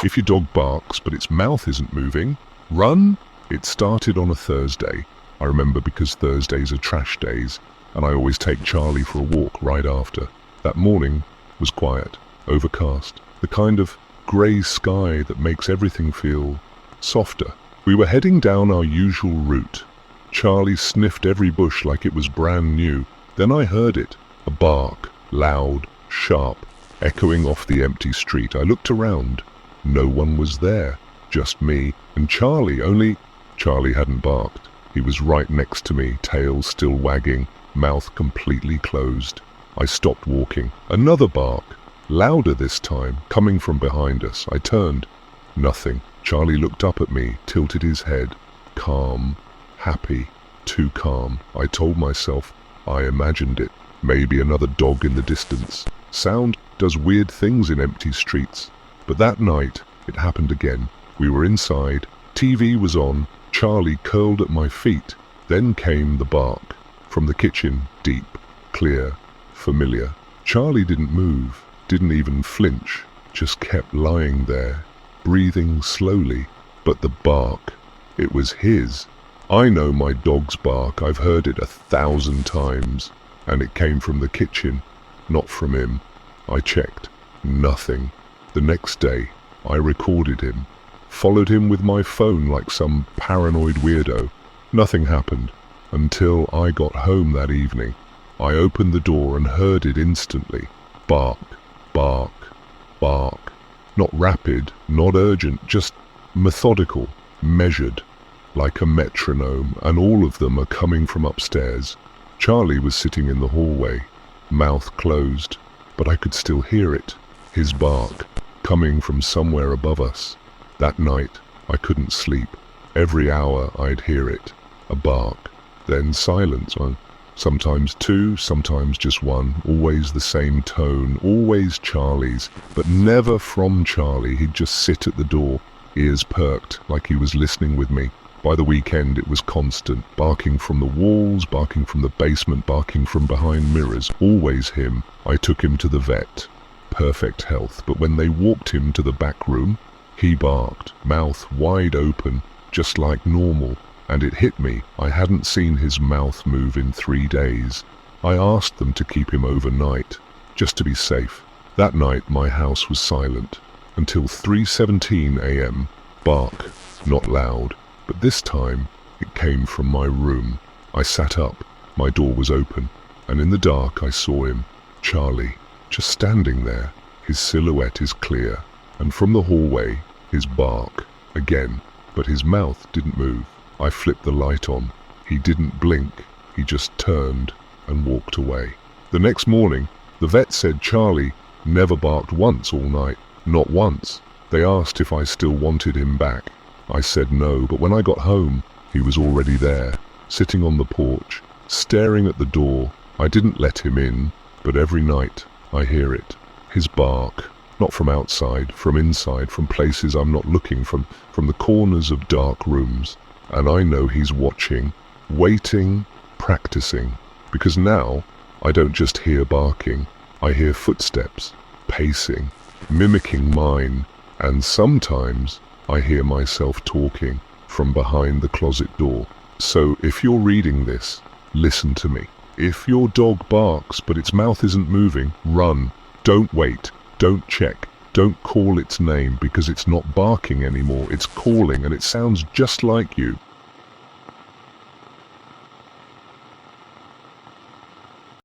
If your dog barks but its mouth isn't moving, run. It started on a Thursday. I remember because Thursdays are trash days, and I always take Charlie for a walk right after. That morning was quiet, overcast, the kind of grey sky that makes everything feel softer. We were heading down our usual route. Charlie sniffed every bush like it was brand new. Then I heard it, a bark, loud, sharp, echoing off the empty street. I looked around. No one was there, just me and Charlie, only Charlie hadn't barked. He was right next to me, tail still wagging, mouth completely closed. I stopped walking. Another bark, louder this time, coming from behind us. I turned. Nothing. Charlie looked up at me, tilted his head. Calm, happy, too calm. I told myself, I imagined it. Maybe another dog in the distance. Sound does weird things in empty streets. But that night, it happened again. We were inside, TV was on, Charlie curled at my feet. Then came the bark. From the kitchen, deep, clear, familiar. Charlie didn't move, didn't even flinch, just kept lying there, breathing slowly. But the bark, it was his. I know my dog's bark, I've heard it 1,000 times. And it came from the kitchen, not from him. I checked. Nothing. The next day, I recorded him, followed him with my phone like some paranoid weirdo. Nothing happened until I got home that evening. I opened the door and heard it instantly. Bark, bark, bark. Not rapid, not urgent, just methodical, measured, like a metronome, and all of them are coming from upstairs. Charlie was sitting in the hallway, mouth closed, but I could still hear it, his bark, coming from somewhere above us. That night, I couldn't sleep. Every hour I'd hear it, a bark, then silence. Sometimes two, sometimes just one, always the same tone, always Charlie's, but never from Charlie. He'd just sit at the door, ears perked, like he was listening with me. By the weekend it was constant, barking from the walls, barking from the basement, barking from behind mirrors, always him. I took him to the vet. Perfect health, but when they walked him to the back room, he barked, mouth wide open, just like normal, and it hit me. I hadn't seen his mouth move in 3 days. I asked them to keep him overnight, just to be safe. That night my house was silent, until 3:17 a.m. Bark, not loud, but this time it came from my room. I sat up, my door was open, and in the dark I saw him, Charlie, just standing there. His silhouette is clear, and from the hallway, his bark, again, but his mouth didn't move. I flipped the light on. He didn't blink, he just turned and walked away. The next morning, the vet said Charlie never barked once all night, not once. They asked if I still wanted him back. I said no, but when I got home, he was already there, sitting on the porch, staring at the door. I didn't let him in, but every night I hear it. His bark, not from outside, from inside, from places I'm not looking, from the corners of dark rooms. And I know he's watching, waiting, practicing, because now I don't just hear barking, I hear footsteps, pacing, mimicking mine, and sometimes I hear myself talking from behind the closet door. So if you're reading this, listen to me. If your dog barks but its mouth isn't moving, run. Don't wait. Don't check. Don't call its name, because it's not barking anymore. It's calling, and it sounds just like you.